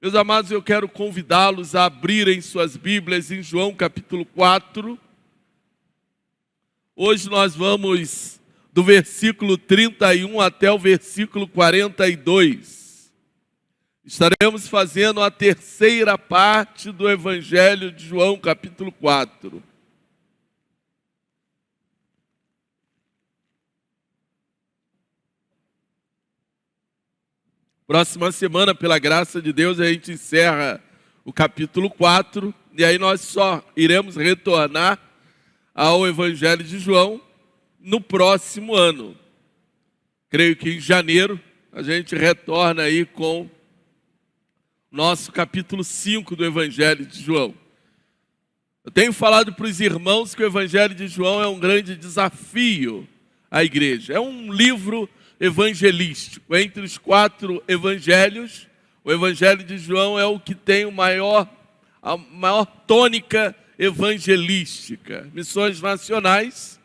Meus amados, eu quero convidá-los a abrirem suas Bíblias em João capítulo 4. Hoje nós vamos do versículo 31 até o versículo 42. Estaremos fazendo a terceira parte do Evangelho de João capítulo 4. Próxima semana, pela graça de Deus, a gente encerra o capítulo 4, e aí nós só iremos retornar ao Evangelho de João no próximo ano. Creio que em janeiro a gente retorna aí com nosso capítulo 5 do Evangelho de João. Eu tenho falado para os irmãos que o Evangelho de João é um grande desafio à igreja. É um livro evangelístico. Entre os 4 evangelhos, o Evangelho de João é o que tem a maior tônica evangelística. Missões Nacionais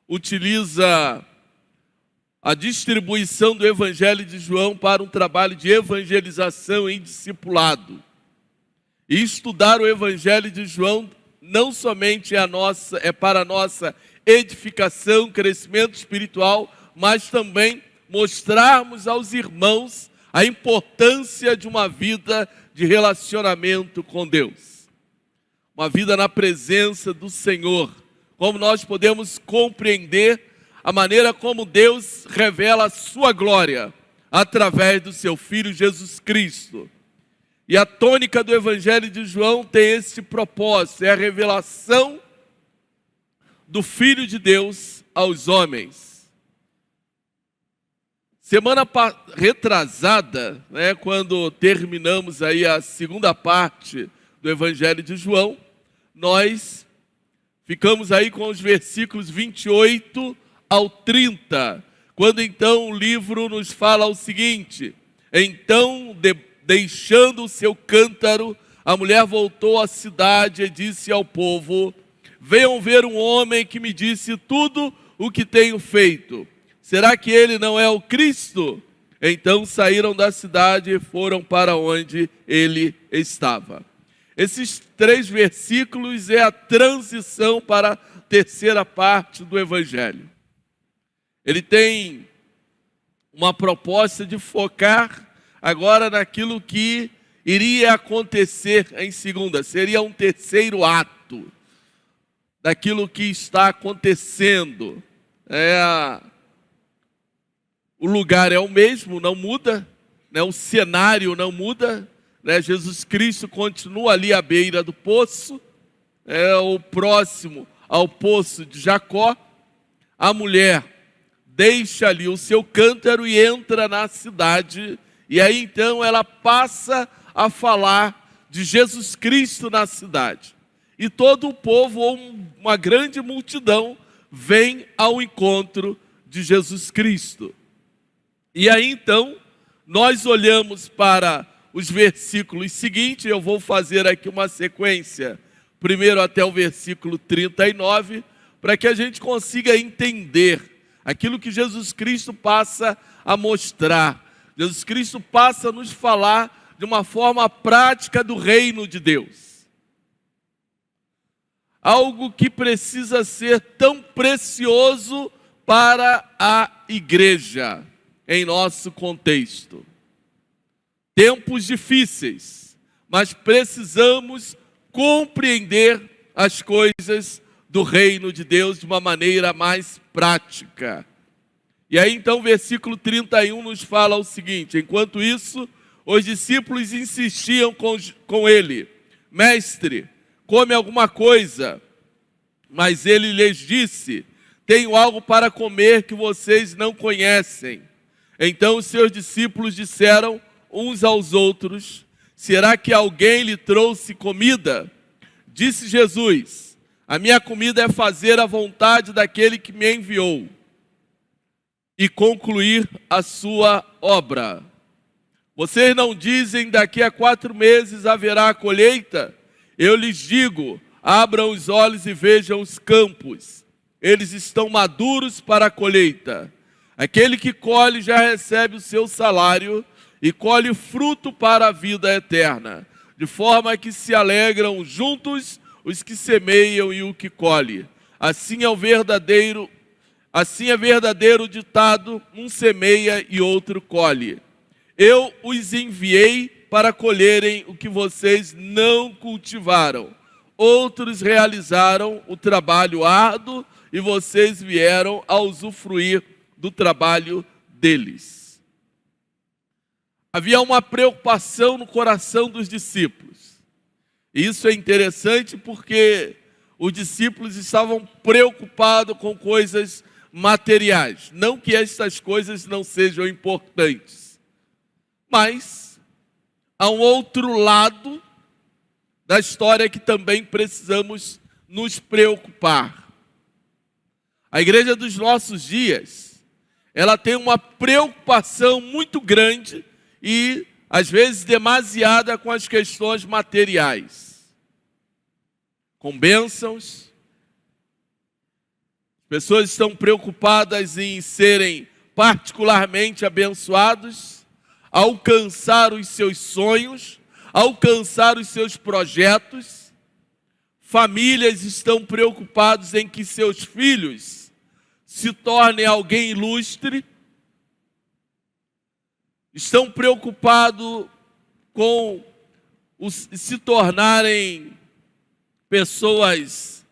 utiliza a distribuição do Evangelho de João para um trabalho de evangelização e discipulado. E estudar o Evangelho de João não somente é para a nossa edificação, crescimento espiritual, mas também mostrarmos aos irmãos a importância de uma vida de relacionamento com Deus. Uma vida na presença do Senhor. Como nós podemos compreender a maneira como Deus revela a sua glória através do seu Filho Jesus Cristo. E a tônica do Evangelho de João tem esse propósito, é a revelação do Filho de Deus aos homens. Semana retrasada, quando terminamos aí a segunda parte do Evangelho de João, nós ficamos aí com os versículos 28 ao 30, quando então o livro nos fala o seguinte: então, deixando o seu cântaro, a mulher voltou à cidade e disse ao povo: venham ver um homem que me disse tudo o que tenho feito. Será que ele não é o Cristo? Então saíram da cidade e foram para onde ele estava. Esses 3 versículos é a transição para a terceira parte do Evangelho. Ele tem uma proposta de focar agora naquilo que iria acontecer em segunda. Seria um terceiro ato daquilo que está acontecendo. O lugar é o mesmo, não muda, o cenário não muda, Jesus Cristo continua ali à beira do poço, o próximo ao poço de Jacó. A mulher deixa ali o seu cântaro e entra na cidade, e aí então ela passa a falar de Jesus Cristo na cidade. E todo o povo, ou uma grande multidão, vem ao encontro de Jesus Cristo. E aí então, nós olhamos para os versículos seguintes, eu vou fazer aqui uma sequência, primeiro até o versículo 39, para que a gente consiga entender aquilo que Jesus Cristo passa a mostrar. Jesus Cristo passa a nos falar de uma forma prática do reino de Deus. Algo que precisa ser tão precioso para a igreja em nosso contexto. Tempos difíceis, mas precisamos compreender as coisas do reino de Deus de uma maneira mais prática. E aí então o versículo 31 nos fala o seguinte: enquanto isso, os discípulos insistiam com ele: mestre, come alguma coisa. Mas ele lhes disse: tenho algo para comer que vocês não conhecem. Então os seus discípulos disseram uns aos outros: será que alguém lhe trouxe comida? Disse Jesus: a minha comida é fazer a vontade daquele que me enviou e concluir a sua obra. Vocês não dizem: daqui a 4 meses haverá a colheita? Eu lhes digo: abram os olhos e vejam os campos, eles estão maduros para a colheita. Aquele que colhe já recebe o seu salário e colhe fruto para a vida eterna, de forma que se alegram juntos os que semeiam e o que colhe. Assim é verdadeiro ditado: um semeia e outro colhe. Eu os enviei para colherem o que vocês não cultivaram. Outros realizaram o trabalho árduo e vocês vieram a usufruir do trabalho deles. Havia uma preocupação no coração dos discípulos. E isso é interessante porque os discípulos estavam preocupados com coisas materiais. Não que estas coisas não sejam importantes, mas há um outro lado da história que também precisamos nos preocupar. A igreja dos nossos dias, ela tem uma preocupação muito grande e, às vezes, demasiada com as questões materiais. Com bênçãos. Pessoas estão preocupadas em serem particularmente abençoados, alcançar os seus sonhos, alcançar os seus projetos. Famílias estão preocupadas em que seus filhos se tornem alguém ilustre. Estão preocupados com se tornarem pessoas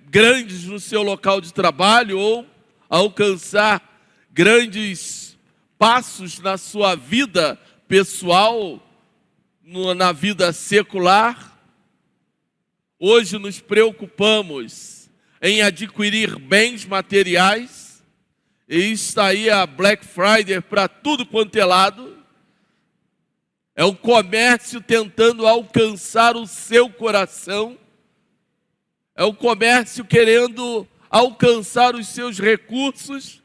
grandes no seu local de trabalho ou alcançar grandes passos na sua vida pessoal, na vida secular. Hoje nos preocupamos em adquirir bens materiais. E está aí a Black Friday para tudo quanto é lado. É o comércio tentando alcançar o seu coração. É o comércio querendo alcançar os seus recursos.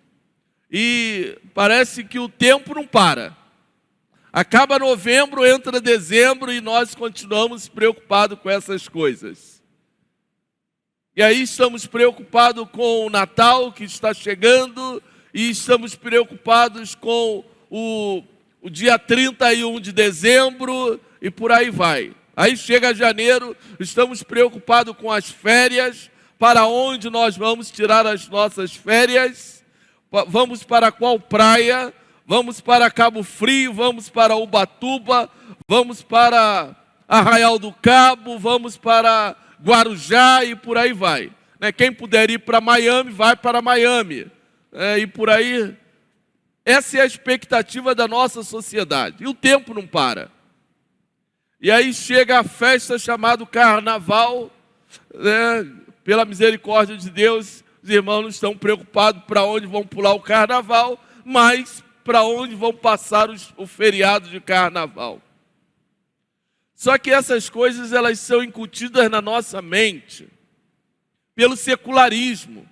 E parece que o tempo não para. Acaba novembro, entra dezembro e nós continuamos preocupados com essas coisas. E aí estamos preocupados com o Natal que está chegando e estamos preocupados com o dia 31 de dezembro e por aí vai. Aí chega janeiro, estamos preocupados com as férias, para onde nós vamos tirar as nossas férias, vamos para qual praia, vamos para Cabo Frio, vamos para Ubatuba, vamos para Arraial do Cabo, vamos para Guarujá e por aí vai. Quem puder ir para Miami, vai para Miami. E por aí. Essa é a expectativa da nossa sociedade. E o tempo não para. E aí chega a festa chamada Carnaval. Pela misericórdia de Deus, os irmãos não estão preocupados para onde vão pular o Carnaval, mas para onde vão passar o feriado de Carnaval. Só que essas coisas elas são incutidas na nossa mente pelo secularismo.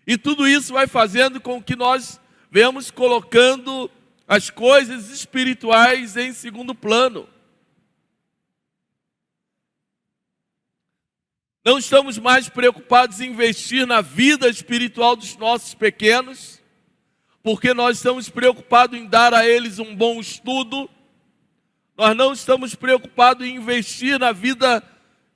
E tudo isso vai fazendo com que nós venhamos colocando as coisas espirituais em segundo plano. Não estamos mais preocupados em investir na vida espiritual dos nossos pequenos, porque nós estamos preocupados em dar a eles um bom estudo. Nós não estamos preocupados em investir na vida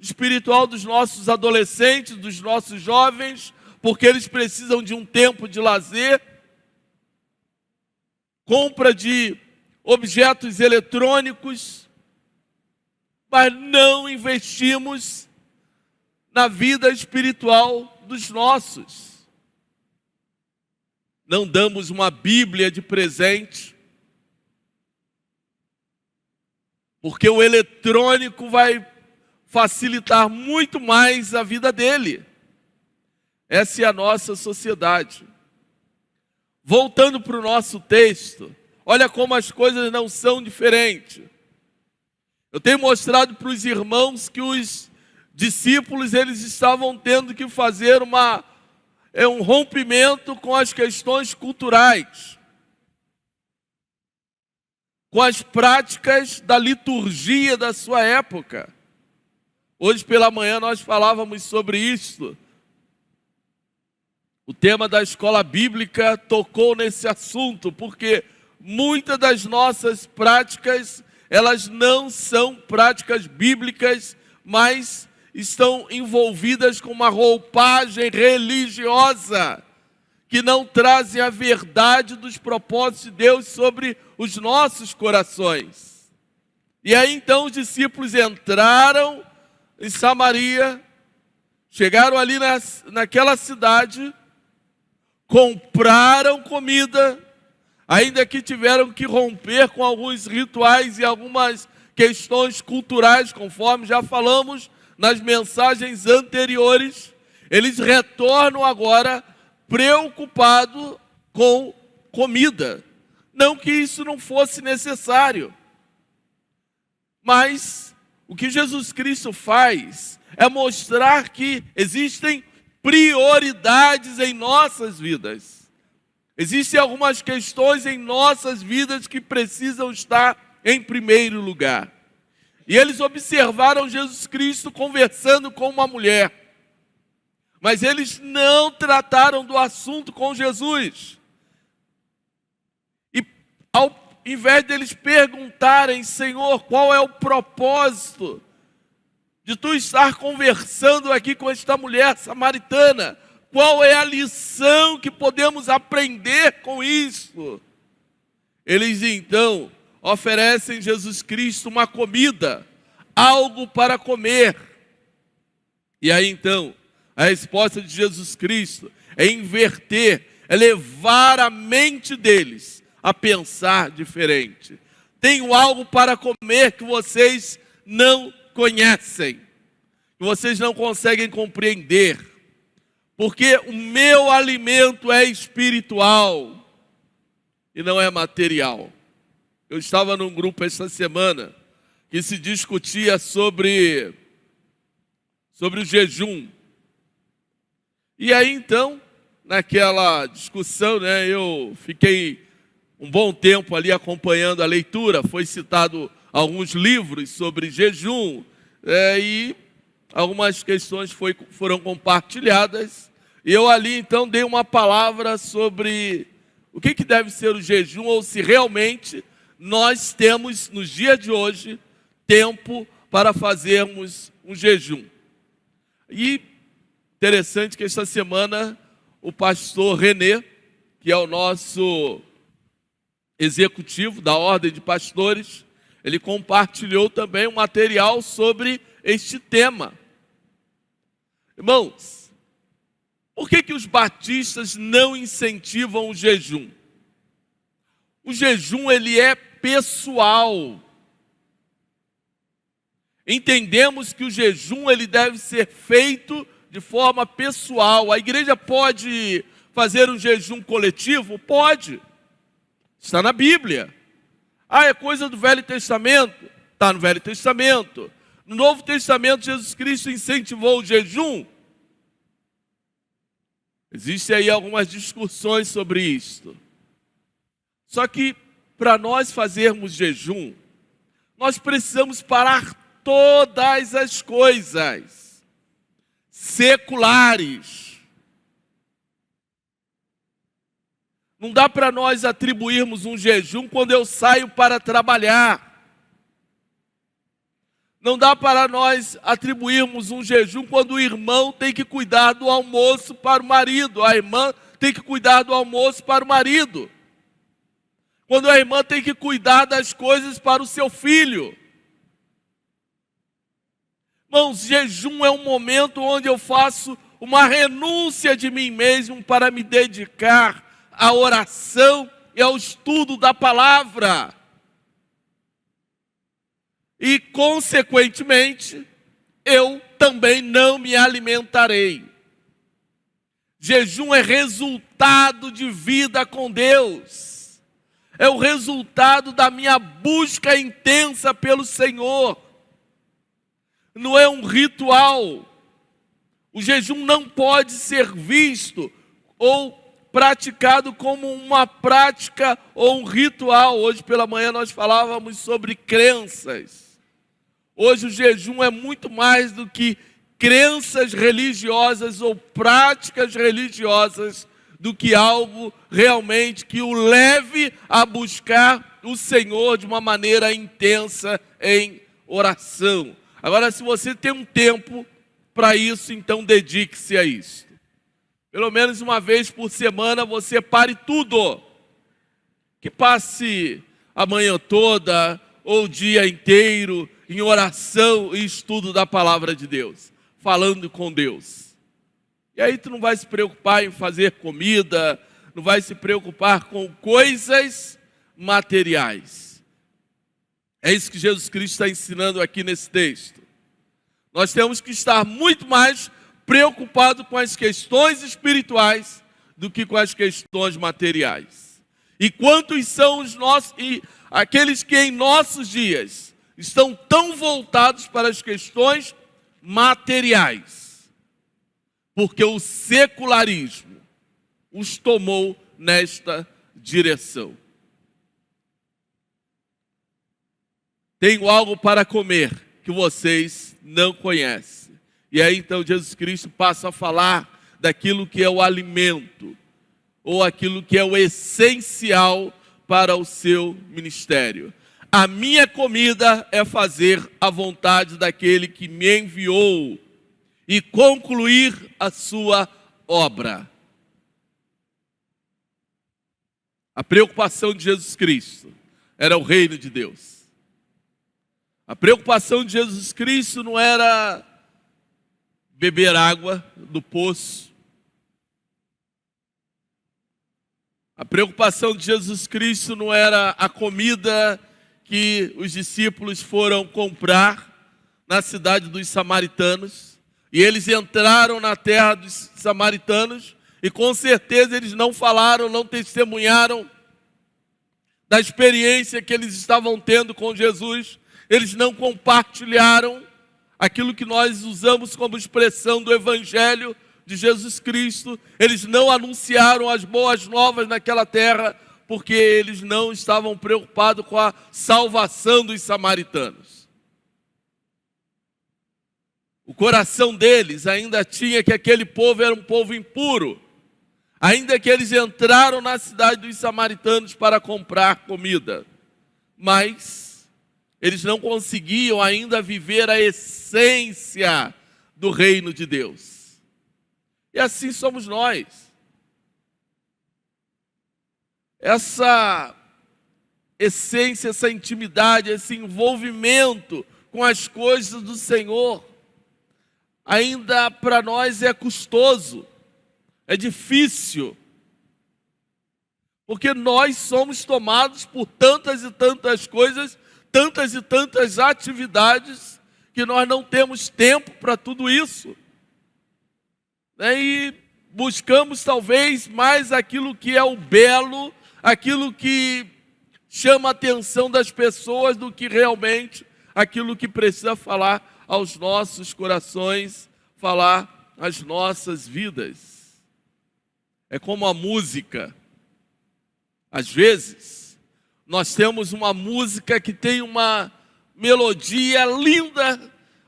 espiritual dos nossos adolescentes, dos nossos jovens, porque eles precisam de um tempo de lazer, compra de objetos eletrônicos, mas não investimos na vida espiritual dos nossos. Não damos uma Bíblia de presente, porque o eletrônico vai facilitar muito mais a vida dele. Essa é a nossa sociedade. Voltando para o nosso texto, olha como as coisas não são diferentes. Eu tenho mostrado para os irmãos que os discípulos eles estavam tendo que fazer um rompimento com as questões culturais, com as práticas da liturgia da sua época. Hoje pela manhã nós falávamos sobre isso. O tema da escola bíblica tocou nesse assunto, porque muitas das nossas práticas, elas não são práticas bíblicas, mas estão envolvidas com uma roupagem religiosa, que não trazem a verdade dos propósitos de Deus sobre os nossos corações. E aí então os discípulos entraram em Samaria, chegaram ali naquela cidade, compraram comida, ainda que tiveram que romper com alguns rituais e algumas questões culturais, conforme já falamos nas mensagens anteriores. Eles retornam agora preocupados com comida. Não que isso não fosse necessário, mas o que Jesus Cristo faz é mostrar que existem prioridades em nossas vidas. Existem algumas questões em nossas vidas que precisam estar em primeiro lugar. E eles observaram Jesus Cristo conversando com uma mulher, mas eles não trataram do assunto com Jesus. E ao invés deles perguntarem: Senhor, qual é o propósito de tu estar conversando aqui com esta mulher samaritana? Qual é a lição que podemos aprender com isso? Eles então oferecem Jesus Cristo uma comida, algo para comer. E aí então, a resposta de Jesus Cristo é inverter, é levar a mente deles a pensar diferente. Tenho algo para comer que vocês não conhecem, que vocês não conseguem compreender. Porque o meu alimento é espiritual e não é material. Eu estava num grupo esta semana que se discutia sobre o jejum. E aí então, naquela discussão, eu fiquei um bom tempo ali acompanhando a leitura. Foi citado alguns livros sobre jejum, e algumas questões foram compartilhadas, e eu ali então dei uma palavra sobre o que deve ser o jejum, ou se realmente nós temos, nos dias de hoje, tempo para fazermos um jejum. E interessante que esta semana o pastor Renê, que é o nosso executivo da Ordem de Pastores, ele compartilhou também um material sobre este tema. Irmãos, por que os batistas não incentivam o jejum? O jejum, ele é pessoal. Entendemos que o jejum, ele deve ser feito de forma pessoal. A igreja pode fazer um jejum coletivo? Pode. Está na Bíblia. É coisa do Velho Testamento? Está no Velho Testamento. No Novo Testamento, Jesus Cristo incentivou o jejum? Existem aí algumas discussões sobre isto. Só que, para nós fazermos jejum, nós precisamos parar todas as coisas seculares. Não dá para nós atribuirmos um jejum quando eu saio para trabalhar. Não dá para nós atribuirmos um jejum quando o irmão tem que cuidar do almoço para o marido, a irmã tem que cuidar do almoço para o marido, quando a irmã tem que cuidar das coisas para o seu filho. Irmãos, jejum é um momento onde eu faço uma renúncia de mim mesmo para me dedicar à oração e ao estudo da palavra. E, consequentemente, eu também não me alimentarei. Jejum é resultado de vida com Deus. É o resultado da minha busca intensa pelo Senhor. Não é um ritual. O jejum não pode ser visto ou praticado como uma prática ou um ritual. Hoje pela manhã nós falávamos sobre crenças. Hoje o jejum é muito mais do que crenças religiosas ou práticas religiosas do que algo realmente que o leve a buscar o Senhor de uma maneira intensa em oração. Agora, se você tem um tempo para isso, então dedique-se a isso. Pelo menos uma vez por semana você pare tudo. Que passe a manhã toda ou o dia inteiro em oração e estudo da palavra de Deus, falando com Deus. E aí tu não vai se preocupar em fazer comida, não vai se preocupar com coisas materiais. É isso que Jesus Cristo está ensinando aqui nesse texto. Nós temos que estar muito mais preocupados com as questões espirituais do que com as questões materiais. E quantos são os nossos, e aqueles que em nossos dias estão tão voltados para as questões materiais, porque o secularismo os tomou nesta direção. Tenho algo para comer que vocês não conhecem. E aí então Jesus Cristo passa a falar daquilo que é o alimento, ou aquilo que é o essencial para o seu ministério. A minha comida é fazer a vontade daquele que me enviou e concluir a sua obra. A preocupação de Jesus Cristo era o reino de Deus. A preocupação de Jesus Cristo não era beber água do poço. A preocupação de Jesus Cristo não era a comida que os discípulos foram comprar na cidade dos samaritanos. E eles entraram na terra dos samaritanos e com certeza eles não falaram, não testemunharam da experiência que eles estavam tendo com Jesus. Eles não compartilharam aquilo que nós usamos como expressão do Evangelho de Jesus Cristo. Eles não anunciaram as boas novas naquela terra, porque eles não estavam preocupados com a salvação dos samaritanos. O coração deles ainda tinha que aquele povo era um povo impuro, ainda que eles entraram na cidade dos samaritanos para comprar comida, mas eles não conseguiam ainda viver a essência do reino de Deus. E assim somos nós. Essa essência, essa intimidade, esse envolvimento com as coisas do Senhor, ainda para nós é custoso, é difícil. Porque nós somos tomados por tantas e tantas coisas, tantas e tantas atividades, que nós não temos tempo para tudo isso. E buscamos talvez mais aquilo que é o belo, aquilo que chama a atenção das pessoas do que realmente aquilo que precisa falar aos nossos corações, falar às nossas vidas. É como a música. Às vezes, nós temos uma música que tem uma melodia linda,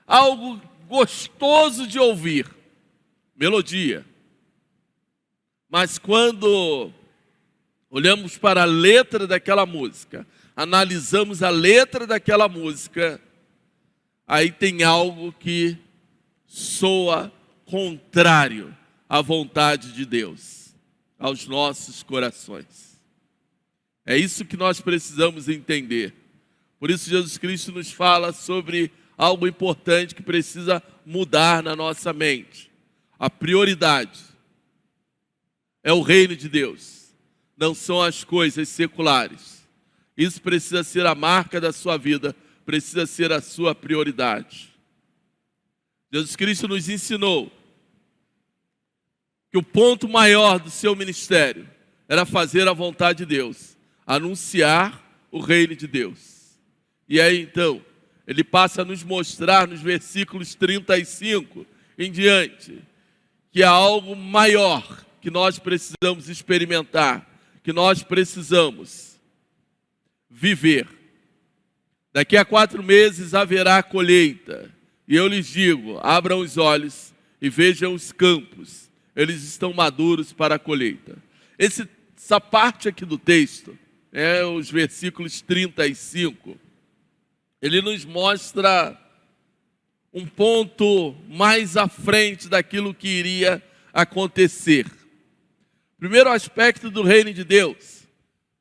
algo gostoso de ouvir. Melodia. Mas quando olhamos para a letra daquela música, analisamos a letra daquela música, aí tem algo que soa contrário à vontade de Deus, aos nossos corações. É isso que nós precisamos entender. Por isso Jesus Cristo nos fala sobre algo importante que precisa mudar na nossa mente. A prioridade é o reino de Deus, não são as coisas seculares. Isso precisa ser a marca da sua vida, precisa ser a sua prioridade. Jesus Cristo nos ensinou que o ponto maior do seu ministério era fazer a vontade de Deus, anunciar o reino de Deus. E aí então, ele passa a nos mostrar nos versículos 35 em diante, que há algo maior que nós precisamos experimentar, que nós precisamos viver. Daqui a 4 meses haverá colheita, e eu lhes digo, abram os olhos e vejam os campos, eles estão maduros para a colheita. Essa parte aqui do texto, os versículos 35, ele nos mostra um ponto mais à frente daquilo que iria acontecer. Primeiro aspecto do reino de Deus,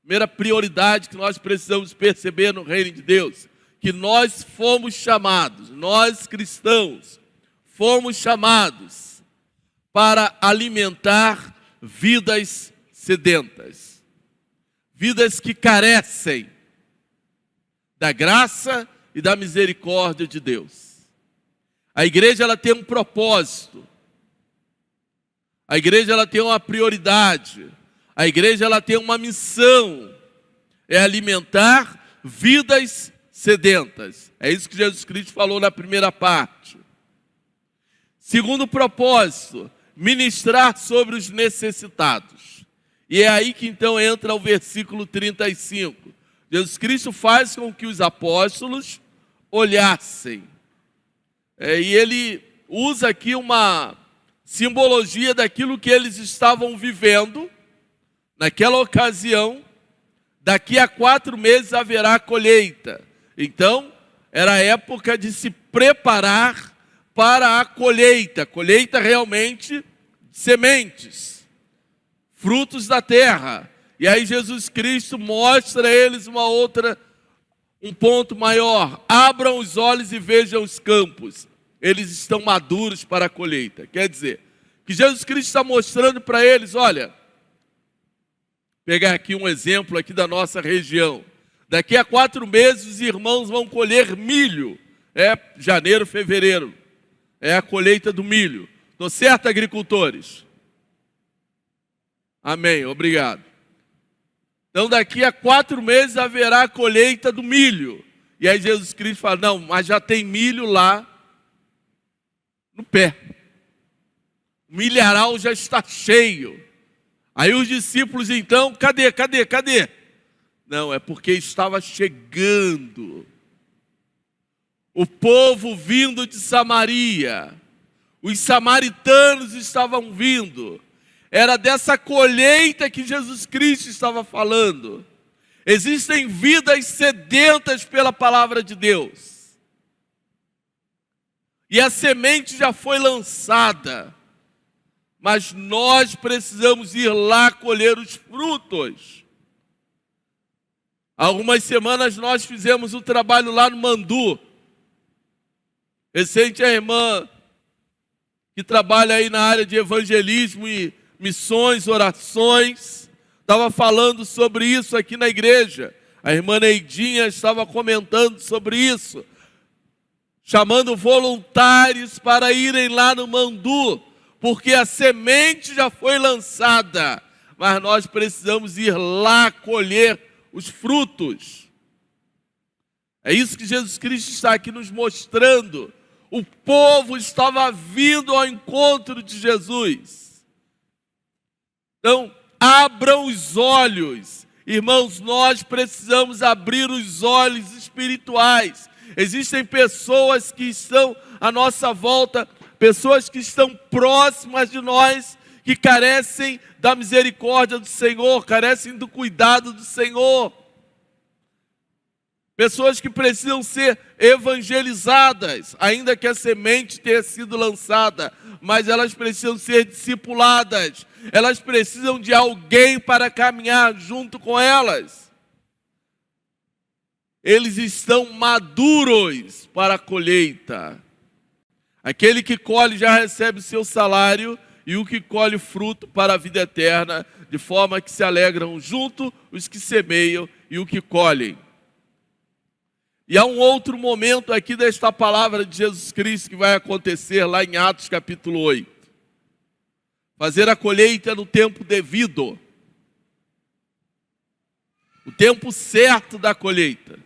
primeira prioridade que nós precisamos perceber no reino de Deus, que nós fomos chamados, nós cristãos, fomos chamados para alimentar vidas sedentas, vidas que carecem da graça e da misericórdia de Deus. A igreja ela tem um propósito, a igreja ela tem uma prioridade, a igreja ela tem uma missão, é alimentar vidas sedentas. É isso que Jesus Cristo falou na primeira parte. Segundo propósito, ministrar sobre os necessitados. E é aí que então entra o versículo 35. Jesus Cristo faz com que os apóstolos olhassem. E ele usa aqui uma simbologia daquilo que eles estavam vivendo naquela ocasião. Daqui a 4 meses haverá colheita. Então, era a época de se preparar para a colheita. Colheita realmente de sementes, frutos da terra. E aí Jesus Cristo mostra a eles um ponto maior. Abram os olhos e vejam os campos. Eles estão maduros para a colheita. Quer dizer, que Jesus Cristo está mostrando para eles, olha, pegar aqui um exemplo aqui da nossa região. Daqui a 4 meses os irmãos vão colher milho. Janeiro, fevereiro. É a colheita do milho. Estou certo, agricultores? Amém, obrigado. Então daqui a 4 meses haverá a colheita do milho. E aí Jesus Cristo fala, não, mas já tem milho lá no pé. O milharal já está cheio. Aí os discípulos então, cadê? Não, é porque estava chegando. O povo vindo de Samaria. Os samaritanos estavam vindo. Era dessa colheita que Jesus Cristo estava falando. Existem vidas sedentas pela palavra de Deus. E a semente já foi lançada. Mas nós precisamos ir lá colher os frutos. Há algumas semanas nós fizemos um trabalho lá no Mandu. Recente a irmã que trabalha aí na área de evangelismo e missões, orações, estava falando sobre isso aqui na igreja. A irmã Neidinha estava comentando sobre isso, chamando voluntários para irem lá no Mandu, porque a semente já foi lançada, mas nós precisamos ir lá colher os frutos. É isso que Jesus Cristo está aqui nos mostrando. O povo estava vindo ao encontro de Jesus. Então, abram os olhos. Irmãos, nós precisamos abrir os olhos espirituais. Existem pessoas que estão à nossa volta, pessoas que estão próximas de nós, que carecem da misericórdia do Senhor, carecem do cuidado do Senhor. Pessoas que precisam ser evangelizadas, ainda que a semente tenha sido lançada, mas elas precisam ser discipuladas. Elas precisam de alguém para caminhar junto com elas. Eles estão maduros para a colheita. Aquele que colhe já recebe o seu salário, e o que colhe fruto para a vida eterna, de forma que se alegram junto os que semeiam e o que colhem. E há um outro momento aqui desta palavra de Jesus Cristo que vai acontecer lá em Atos capítulo 8. Fazer a colheita no tempo devido. O tempo certo da colheita.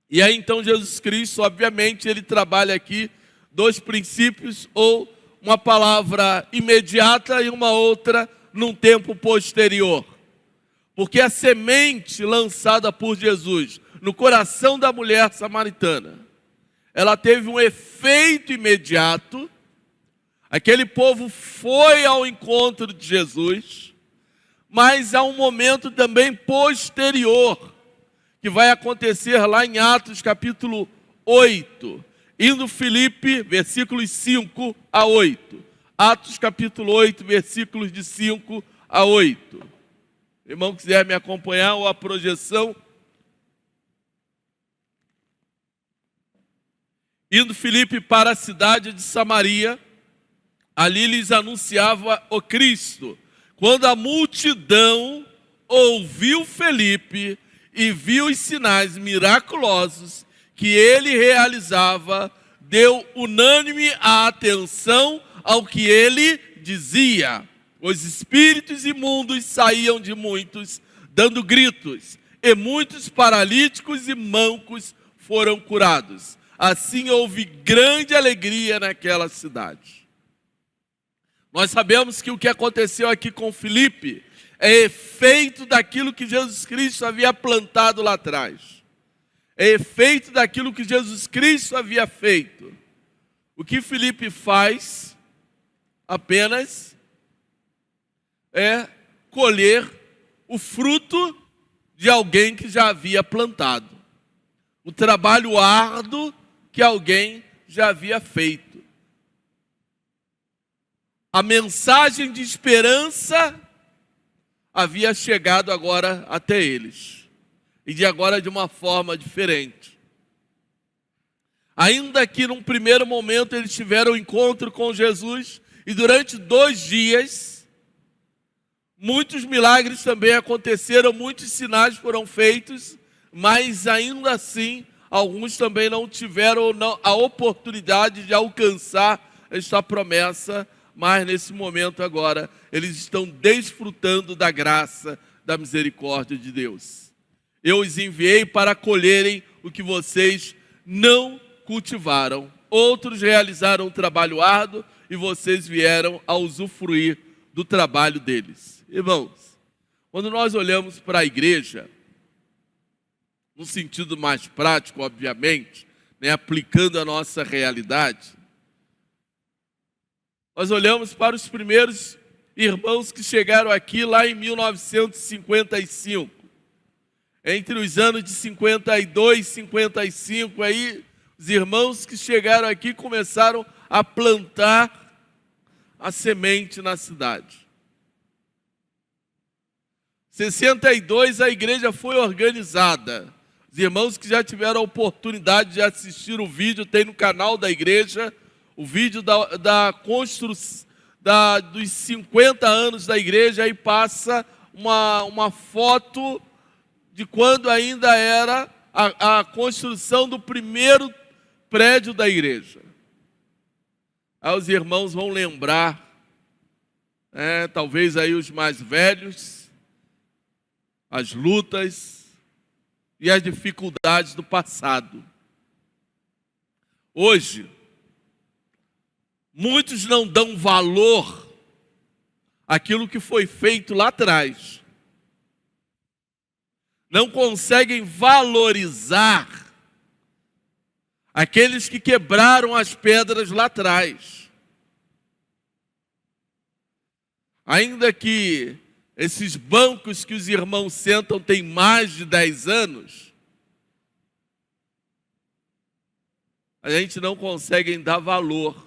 E aí então Jesus Cristo, obviamente, ele trabalha aqui 2 princípios, ou uma palavra imediata e uma outra num tempo posterior. Porque a semente lançada por Jesus no coração da mulher samaritana, ela teve um efeito imediato, Aquele povo foi ao encontro de Jesus, mas há um momento também posterior, que vai acontecer lá em Atos capítulo 8, indo Filipe, versículos 5 a 8. Atos capítulo 8, versículos de 5 a 8. O irmão quiser me acompanhar, ou a projeção. Indo Filipe para a cidade de Samaria, ali lhes anunciava o Cristo. Quando a multidão ouviu Filipe e viu os sinais miraculosos que ele realizava, deu unânime a atenção ao que ele dizia. Os espíritos imundos saíam de muitos, dando gritos, e muitos paralíticos e mancos foram curados. Assim houve grande alegria naquela cidade. Nós sabemos que o que aconteceu aqui com Filipe é efeito daquilo que Jesus Cristo havia plantado lá atrás. É efeito daquilo que Jesus Cristo havia feito. O que Filipe faz apenas é colher o fruto de alguém que já havia plantado. O trabalho árduo que alguém já havia feito. A mensagem de esperança havia chegado agora até eles. E de agora de uma forma diferente. Ainda que num primeiro momento eles tiveram um encontro com Jesus, e durante 2 dias, muitos milagres também aconteceram, muitos sinais foram feitos, mas ainda assim, alguns também não tiveram a oportunidade de alcançar esta promessa, mas nesse momento agora, eles estão desfrutando da graça, da misericórdia de Deus. Eu os enviei para colherem o que vocês não cultivaram. Outros realizaram um trabalho árduo e vocês vieram a usufruir do trabalho deles. Irmãos, quando nós olhamos para a igreja, no sentido mais prático, obviamente, né, aplicando a nossa realidade, nós olhamos para os primeiros irmãos que chegaram aqui lá em 1955. Entre os anos de 52 e 55, aí, os irmãos que chegaram aqui começaram a plantar a semente na cidade. Em 62, a igreja foi organizada. Os irmãos que já tiveram a oportunidade de assistir o vídeo, tem no canal da igreja, o vídeo da construção, dos 50 anos da igreja, aí passa uma foto de quando ainda era a construção do primeiro prédio da igreja. Aí os irmãos vão lembrar, talvez aí os mais velhos, as lutas e as dificuldades do passado. Hoje, muitos não dão valor àquilo que foi feito lá atrás. Não conseguem valorizar aqueles que quebraram as pedras lá atrás. Ainda que esses bancos que os irmãos sentam têm mais de 10 anos, a gente não consegue dar valor,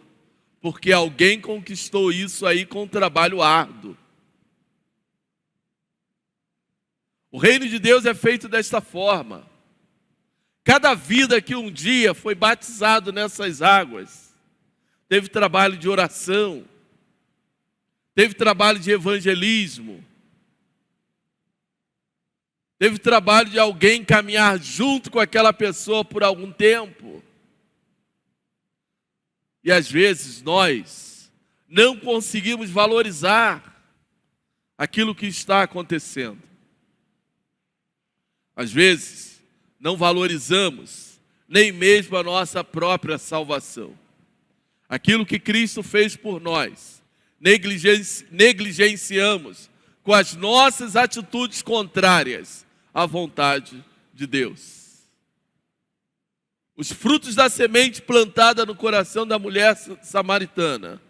porque alguém conquistou isso aí com trabalho árduo. O reino de Deus é feito desta forma. Cada vida que um dia foi batizado nessas águas, teve trabalho de oração, teve trabalho de evangelismo, teve trabalho de alguém caminhar junto com aquela pessoa por algum tempo. E às vezes nós não conseguimos valorizar aquilo que está acontecendo. Às vezes não valorizamos nem mesmo a nossa própria salvação. Aquilo que Cristo fez por nós, negligenciamos com as nossas atitudes contrárias à vontade de Deus. Os frutos da semente plantada no coração da mulher samaritana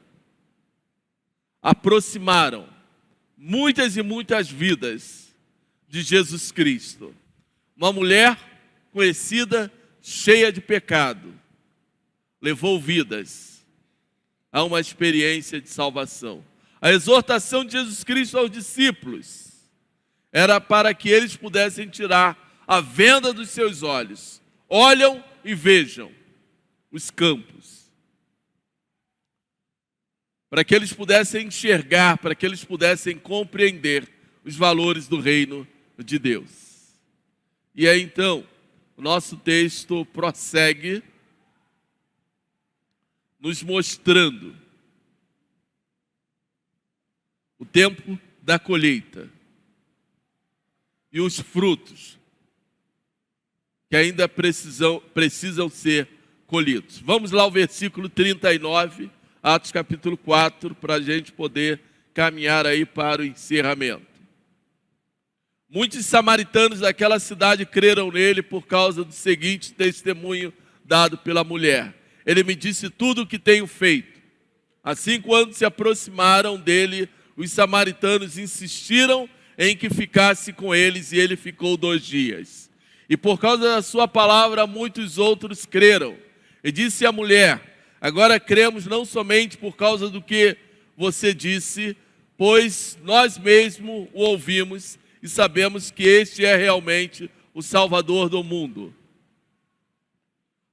aproximaram muitas e muitas vidas de Jesus Cristo. Uma mulher conhecida, cheia de pecado, levou vidas a uma experiência de salvação. A exortação de Jesus Cristo aos discípulos era para que eles pudessem tirar a venda dos seus olhos. Olham e vejam os campos. Para que eles pudessem enxergar, para que eles pudessem compreender os valores do reino de Deus. E aí então, o nosso texto prossegue nos mostrando o tempo da colheita e os frutos que ainda precisam ser colhidos. Vamos lá ao versículo 39, Atos capítulo 4, para a gente poder caminhar aí para o encerramento. Muitos samaritanos daquela cidade creram nele por causa do seguinte testemunho dado pela mulher. Ele me disse tudo o que tenho feito. Assim, quando se aproximaram dele, os samaritanos insistiram em que ficasse com eles, e ele ficou 2 dias. E por causa da sua palavra, muitos outros creram. E disse à mulher: agora cremos não somente por causa do que você disse, pois nós mesmos o ouvimos e sabemos que este é realmente o Salvador do mundo.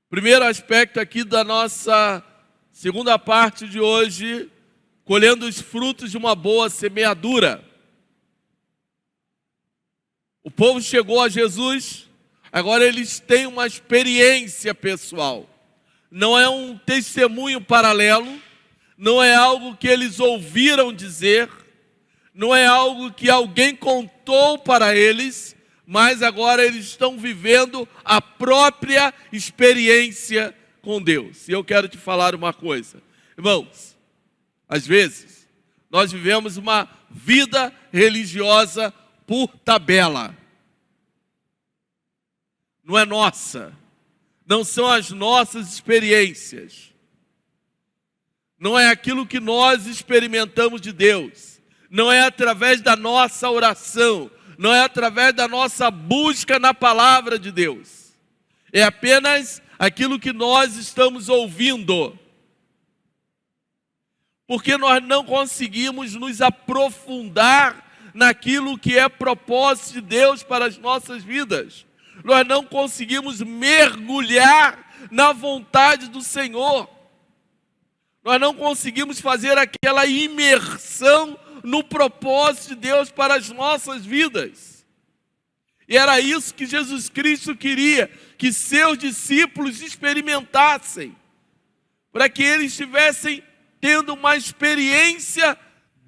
Primeiro aspecto aqui da nossa segunda parte de hoje, colhendo os frutos de uma boa semeadura. O povo chegou a Jesus, agora eles têm uma experiência pessoal. Não é um testemunho paralelo, não é algo que eles ouviram dizer, não é algo que alguém contou para eles, mas agora eles estão vivendo a própria experiência com Deus. E eu quero te falar uma coisa. Irmãos, às vezes, nós vivemos uma vida religiosa por tabela. Não é nossa. Não são as nossas experiências. Não é aquilo que nós experimentamos de Deus. Não é através da nossa oração. Não é através da nossa busca na palavra de Deus. É apenas aquilo que nós estamos ouvindo. Porque nós não conseguimos nos aprofundar naquilo que é propósito de Deus para as nossas vidas. Nós não conseguimos mergulhar na vontade do Senhor. Nós não conseguimos fazer aquela imersão no propósito de Deus para as nossas vidas. E era isso que Jesus Cristo queria, que seus discípulos experimentassem, para que eles estivessem tendo uma experiência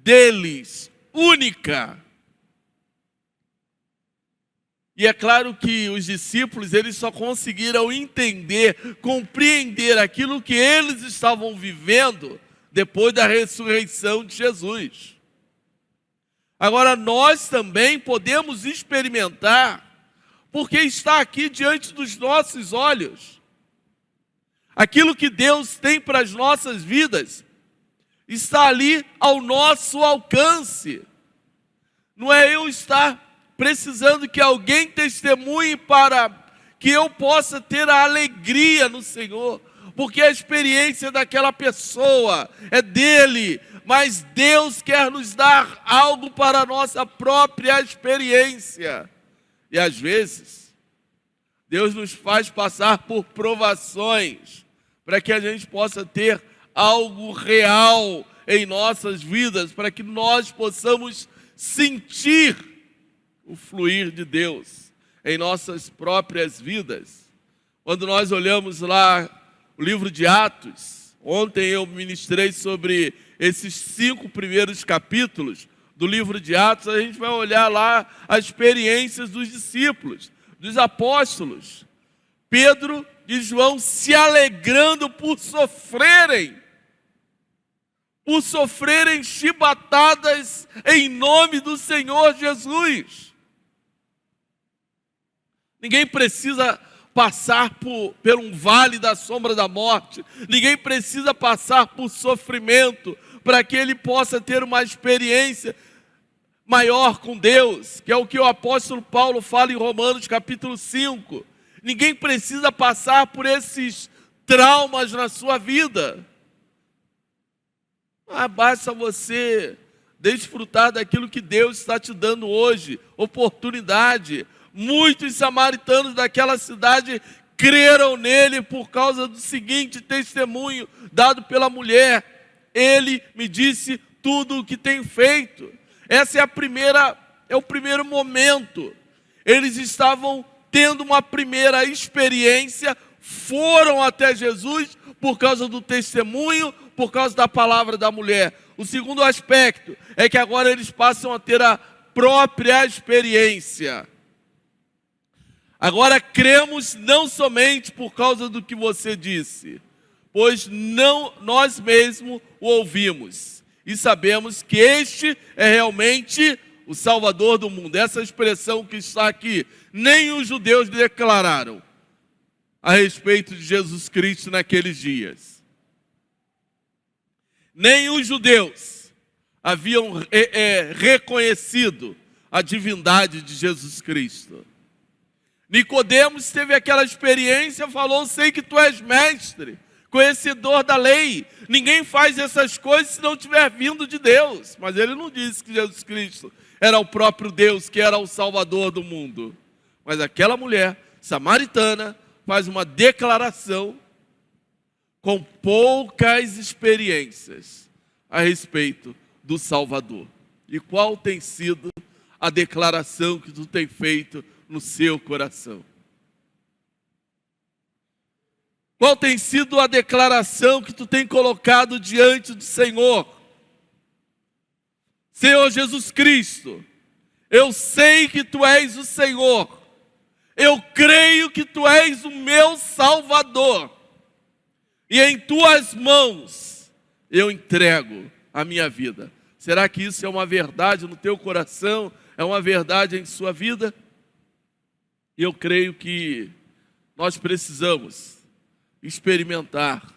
deles, única. E é claro que os discípulos, eles só conseguiram entender, compreender aquilo que eles estavam vivendo depois da ressurreição de Jesus. Agora, nós também podemos experimentar, porque está aqui diante dos nossos olhos. Aquilo que Deus tem para as nossas vidas está ali ao nosso alcance. Não é eu estar precisando que alguém testemunhe para que eu possa ter a alegria no Senhor, porque a experiência daquela pessoa é dele, mas Deus quer nos dar algo para a nossa própria experiência. E às vezes, Deus nos faz passar por provações, para que a gente possa ter algo real em nossas vidas, para que nós possamos sentir o fluir de Deus em nossas próprias vidas. Quando nós olhamos lá o livro de Atos, ontem eu ministrei sobre esses 5 primeiros capítulos do livro de Atos, a gente vai olhar lá as experiências dos discípulos, dos apóstolos. Pedro e João se alegrando por sofrerem chibatadas em nome do Senhor Jesus. Ninguém precisa passar por um vale da sombra da morte. Ninguém precisa passar por sofrimento para que ele possa ter uma experiência maior com Deus, que é o que o apóstolo Paulo fala em Romanos capítulo 5. Ninguém precisa passar por esses traumas na sua vida. Basta você desfrutar daquilo que Deus está te dando hoje, oportunidade. Muitos samaritanos daquela cidade creram nele por causa do seguinte testemunho dado pela mulher: ele me disse tudo o que tem feito. Essa é o primeiro momento. Eles estavam tendo uma primeira experiência, foram até Jesus por causa do testemunho, por causa da palavra da mulher. O segundo aspecto é que agora eles passam a ter a própria experiência. Agora cremos não somente por causa do que você disse, pois não nós mesmos o ouvimos e sabemos que este é realmente o Salvador do mundo. Essa expressão que está aqui, nem os judeus declararam a respeito de Jesus Cristo naqueles dias. Nem os judeus haviam reconhecido a divindade de Jesus Cristo. Nicodemos teve aquela experiência, falou: sei que tu és mestre, conhecedor da lei. Ninguém faz essas coisas se não tiver vindo de Deus. Mas ele não disse que Jesus Cristo era o próprio Deus, que era o Salvador do mundo. Mas aquela mulher samaritana faz uma declaração com poucas experiências a respeito do Salvador. E qual tem sido a declaração que tu tem feito no seu coração? Qual tem sido a declaração que tu tem colocado diante do Senhor? Senhor Jesus Cristo, eu sei que tu és o Senhor. Eu creio que tu és o meu Salvador. E em tuas mãos eu entrego a minha vida. Será que isso é uma verdade no teu coração? É uma verdade em sua vida? E eu creio que nós precisamos experimentar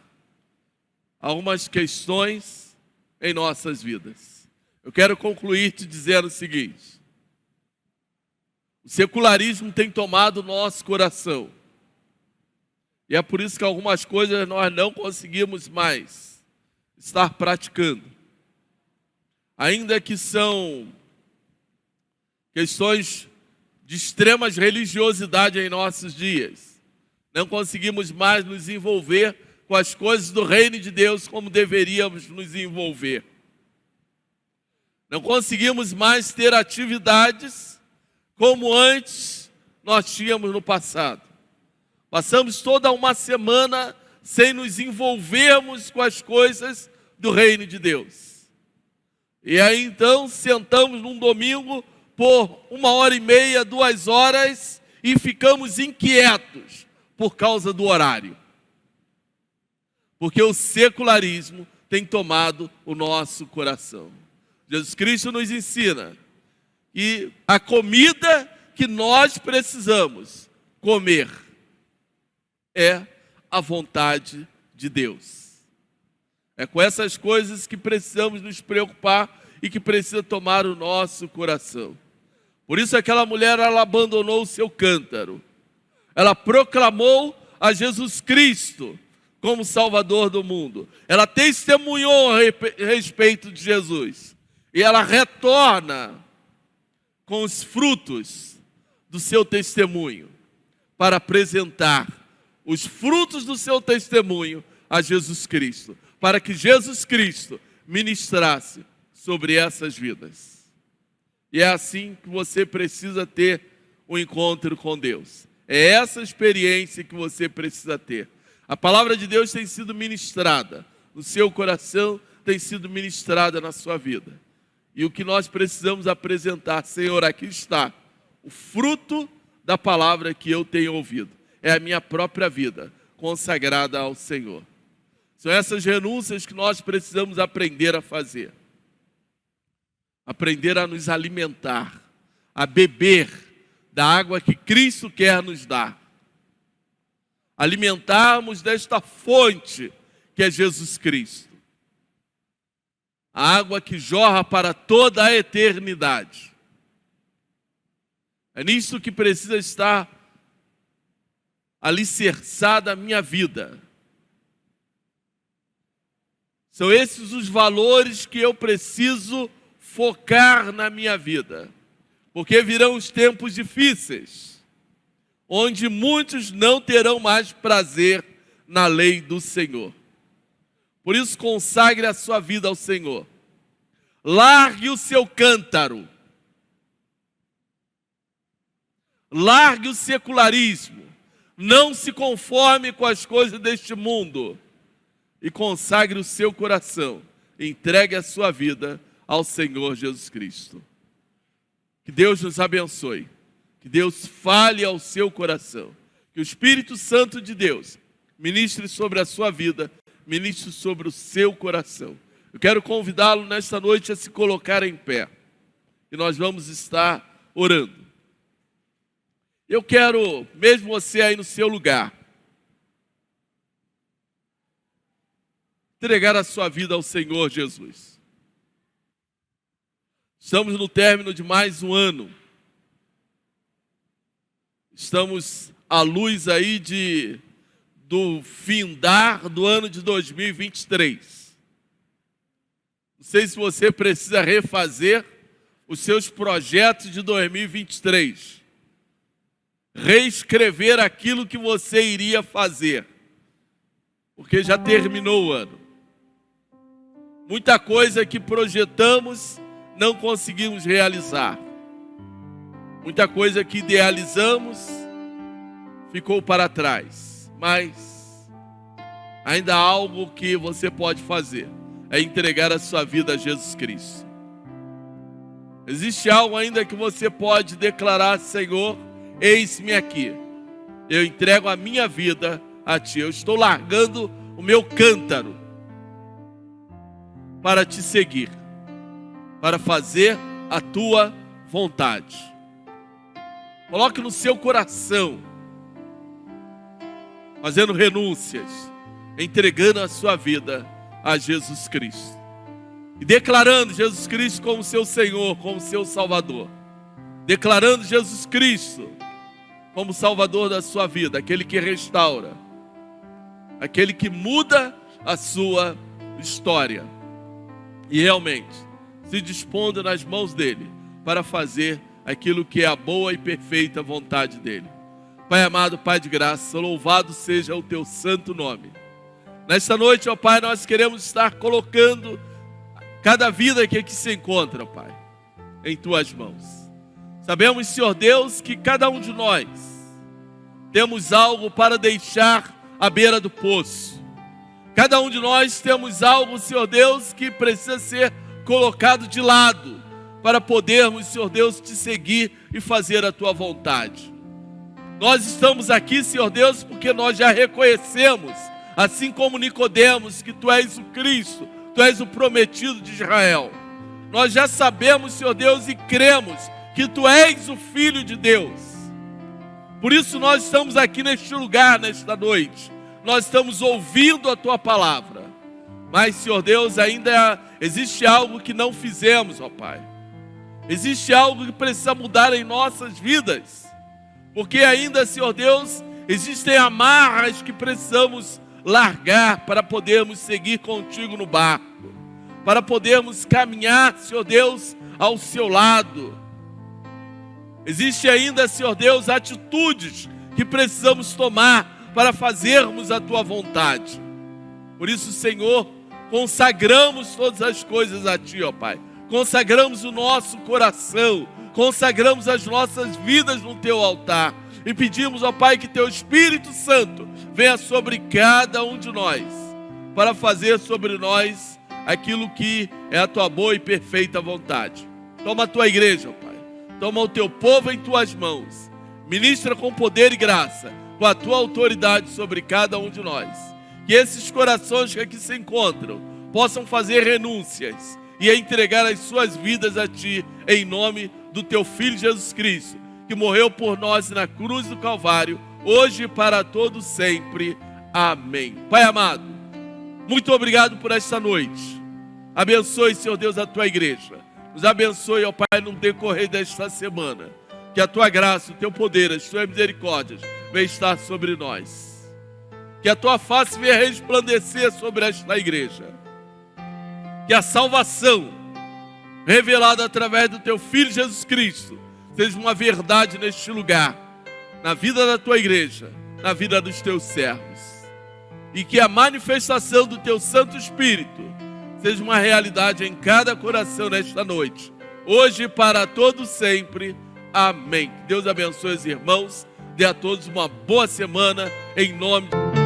algumas questões em nossas vidas. Eu quero concluir te dizendo o seguinte: o secularismo tem tomado o nosso coração. E é por isso que algumas coisas nós não conseguimos mais estar praticando. Ainda que são questões de extrema religiosidade em nossos dias, não conseguimos mais nos envolver com as coisas do reino de Deus como deveríamos nos envolver. Não conseguimos mais ter atividades como antes nós tínhamos no passado. Passamos toda uma semana sem nos envolvermos com as coisas do reino de Deus. E aí então sentamos num domingo por 1h30, 2 horas e ficamos inquietos por causa do horário. Porque o secularismo tem tomado o nosso coração. Jesus Cristo nos ensina que a comida que nós precisamos comer é a vontade de Deus. É com essas coisas que precisamos nos preocupar e que precisa tomar o nosso coração. Por isso aquela mulher, ela abandonou o seu cântaro. Ela proclamou a Jesus Cristo como Salvador do mundo. Ela testemunhou a respeito de Jesus. E ela retorna com os frutos do seu testemunho para apresentar os frutos do seu testemunho a Jesus Cristo, para que Jesus Cristo ministrasse sobre essas vidas. E é assim que você precisa ter um encontro com Deus. É essa experiência que você precisa ter. A palavra de Deus tem sido ministrada no seu coração, tem sido ministrada na sua vida. E o que nós precisamos apresentar: Senhor, aqui está o fruto da palavra que eu tenho ouvido. É a minha própria vida consagrada ao Senhor. São essas renúncias que nós precisamos aprender a fazer. Aprender a nos alimentar, a beber da água que Cristo quer nos dar. Alimentarmos desta fonte que é Jesus Cristo. a água que jorra para toda a eternidade. É nisso que precisa estar alicerçada a minha vida. São esses os valores que eu preciso focar na minha vida. Porque virão os tempos difíceis, onde muitos não terão mais prazer na lei do Senhor. Por isso, consagre a sua vida ao Senhor. Largue o seu cântaro. Largue o secularismo. Não se conforme com as coisas deste mundo. E consagre o seu coração. Entregue a sua vida ao Senhor Jesus Cristo. Que Deus nos abençoe. Que Deus fale ao seu coração. Que o Espírito Santo de Deus ministre sobre a sua vida, ministre sobre o seu coração. Eu quero convidá-lo nesta noite a se colocar em pé. E nós vamos estar orando. Eu quero, mesmo você aí no seu lugar, entregar a sua vida ao Senhor Jesus. Estamos no término de mais um ano. Estamos à luz aí do findar do ano de 2023. Não sei se você precisa refazer os seus projetos de 2023. Reescrever aquilo que você iria fazer. Porque já terminou o ano. Muita coisa que projetamos não conseguimos realizar. Muita coisa que idealizamos ficou para trás. Mas ainda há algo que você pode fazer. É entregar a sua vida a Jesus Cristo. Existe algo ainda que você pode declarar: Senhor, eis-me aqui. Eu entrego a minha vida a Ti. Eu estou largando o meu cântaro para Te seguir, para fazer a Tua vontade. Coloque no seu coração, fazendo renúncias, entregando a sua vida a Jesus Cristo. E declarando Jesus Cristo como seu Senhor, como seu Salvador. Declarando Jesus Cristo como Salvador da sua vida, aquele que restaura, aquele que muda a sua história. E realmente se dispondo nas mãos dele para fazer aquilo que é a boa e perfeita vontade dele. Pai amado, Pai de graça, louvado seja o teu santo nome. Nesta noite, ó Pai, nós queremos estar colocando cada vida que aqui se encontra, ó Pai, em tuas mãos. Sabemos, Senhor Deus, que cada um de nós temos algo para deixar à beira do poço. Cada um de nós temos algo, Senhor Deus, que precisa ser colocado de lado para podermos, Senhor Deus, te seguir e fazer a tua vontade. Nós estamos aqui, Senhor Deus, porque nós já reconhecemos, assim como Nicodemos, que Tu és o Cristo, Tu és o prometido de Israel. Nós já sabemos, Senhor Deus, e cremos que Tu és o Filho de Deus. Por isso nós estamos aqui neste lugar, nesta noite. Nós estamos ouvindo a Tua palavra. Mas, Senhor Deus, ainda existe algo que não fizemos, ó Pai. Existe algo que precisa mudar em nossas vidas. Porque ainda, Senhor Deus, existem amarras que precisamos largar para podermos seguir contigo no barco. Para podermos caminhar, Senhor Deus, ao seu lado. Existe ainda, Senhor Deus, atitudes que precisamos tomar para fazermos a Tua vontade. Por isso, Senhor, consagramos todas as coisas a Ti, ó Pai. Consagramos o nosso coração, consagramos as nossas vidas no Teu altar. E pedimos, ó Pai, que Teu Espírito Santo venha sobre cada um de nós, para fazer sobre nós aquilo que é a Tua boa e perfeita vontade. Toma a Tua igreja, ó Pai. Toma o Teu povo em Tuas mãos. Ministra com poder e graça, com a Tua autoridade sobre cada um de nós. Que esses corações que aqui se encontram possam fazer renúncias e entregar as suas vidas a Ti, em nome do Teu Filho Jesus Cristo, que morreu por nós na cruz do Calvário, hoje e para todo sempre. Amém. Pai amado, muito obrigado por esta noite. Abençoe, Senhor Deus, a tua igreja. Nos abençoe, ó Pai, no decorrer desta semana. Que a tua graça, o teu poder, as tuas misericórdias venham estar sobre nós. Que a tua face venha resplandecer sobre esta igreja. Que a salvação revelada através do teu Filho Jesus Cristo seja uma verdade neste lugar, na vida da tua igreja, na vida dos teus servos. E que a manifestação do teu Santo Espírito seja uma realidade em cada coração nesta noite, hoje e para todo sempre. Amém. Deus abençoe os irmãos, dê a todos uma boa semana, em nome de